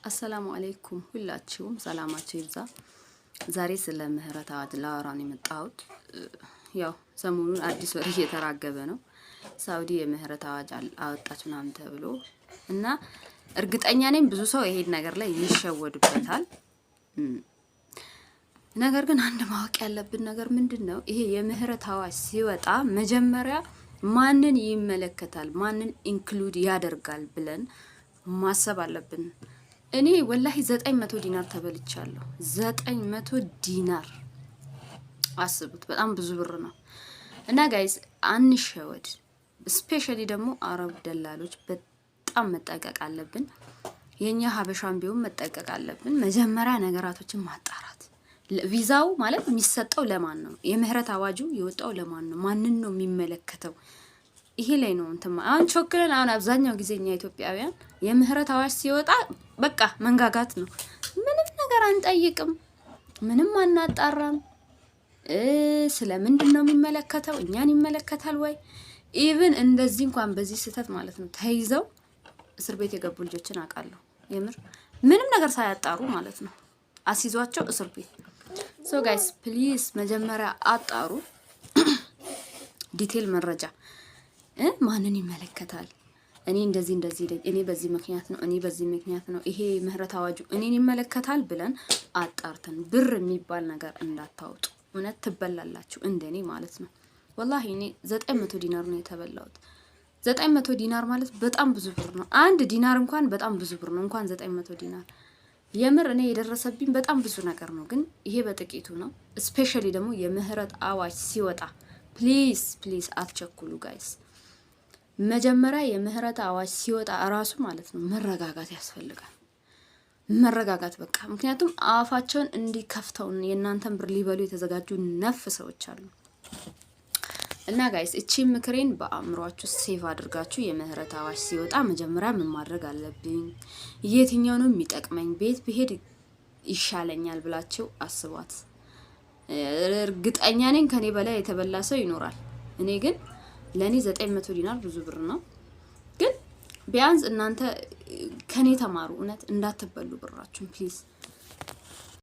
አሰላሙ አለይኩም ሁላችሁም ሰላማችሁ ይብዛ። ዛሬ ስለ ምህረት አዋጅ ላወራ ነው የመጣሁት። ያው ሰሞኑን አዲስ ወሬ እየተራገበ ነው። ሳውዲ የምህረት አዋጅ አወጣች ምናምን ተብሎ እና እርግጠኛ ነኝ ብዙ ሰው ይሄን ነገር ላይ ይሸወዱበታል። ነገር ግን አንድ ማወቅ ያለብን ነገር ምንድነው? ይሄ የምህረት አዋጅ ሲወጣ መጀመሪያ ማንን ይመለከታል፣ ማንን ኢንክሉድ ያደርጋል ብለን ማሰብ አለብን። እኔ ወላሂ 900 ዲናር ተበልቻለሁ። 900 ዲናር አስቡት፣ በጣም ብዙ ብር ነው። እና ጋይስ አንሸወድ። ስፔሻሊ ደግሞ አረብ ደላሎች በጣም መጠቀቅ አለብን። የኛ ሀበሻን ቢሆን መጠቀቅ አለብን። መጀመሪያ ነገራቶችን ማጣራት። ቪዛው ማለት የሚሰጠው ለማን ነው? የምህረት አዋጁ የወጣው ለማን ነው? ማንን ነው የሚመለከተው? ይሄ ላይ ነው እንትን አሁን ቾክረን አሁን አብዛኛው ጊዜኛ ኢትዮጵያውያን የምህረት አዋጅ ሲወጣ በቃ መንጋጋት ነው። ምንም ነገር አንጠይቅም፣ ምንም አናጣራም። ስለምንድን ነው የሚመለከተው? እኛን ይመለከታል ወይ? ኢቭን እንደዚህ እንኳን በዚህ ስህተት ማለት ነው ተይዘው እስር ቤት የገቡ ልጆችን አውቃለሁ። የምር ምንም ነገር ሳያጣሩ ማለት ነው አስይዟቸው እስር ቤት። ሶ ጋይስ ፕሊዝ መጀመሪያ አጣሩ ዲቴል መረጃ። ማንን ይመለከታል? እኔ እንደዚህ እኔ በዚህ ምክንያት ነው፣ እኔ በዚህ ምክንያት ነው፣ ይሄ ምህረት አዋጁ እኔን ይመለከታል ብለን አጣርተን ብር የሚባል ነገር እንዳታወጡ። እውነት ትበላላችሁ፣ እንደኔ ማለት ነው። ወላሂ እኔ 900 ዲናር ነው የተበላሁት። 900 ዲናር ማለት በጣም ብዙ ብር ነው። አንድ ዲናር እንኳን በጣም ብዙ ብር ነው፣ እንኳን 900 ዲናር። የምር እኔ የደረሰብኝ በጣም ብዙ ነገር ነው፣ ግን ይሄ በጥቂቱ ነው። ስፔሻሊ ደግሞ የምህረት አዋጅ ሲወጣ ፕሊዝ ፕሊዝ አትቸኩሉ ጋይስ። መጀመሪያ የምህረት አዋጅ ሲወጣ እራሱ ማለት ነው መረጋጋት ያስፈልጋል። መረጋጋት በቃ። ምክንያቱም አፋቸውን እንዲከፍተው የእናንተን ብር ሊበሉ የተዘጋጁ ነፍ ሰዎች አሉ። እና ጋይስ እቺ ምክሬን በአእምሯችሁ ሴቭ አድርጋችሁ የምህረት አዋጅ ሲወጣ መጀመሪያ ምን ማድረግ አለብኝ፣ የትኛው ነው የሚጠቅመኝ፣ ቤት ብሄድ ይሻለኛል ብላችሁ አስቧት። እርግጠኛ ነኝ ከኔ በላይ የተበላ ሰው ይኖራል። እኔ ግን ለኔ 900 ዲናር ብዙ ብር ነው። ግን ቢያንስ እናንተ ከኔ ተማሩ። እውነት እንዳትበሉ ብራችሁን ፕሊዝ።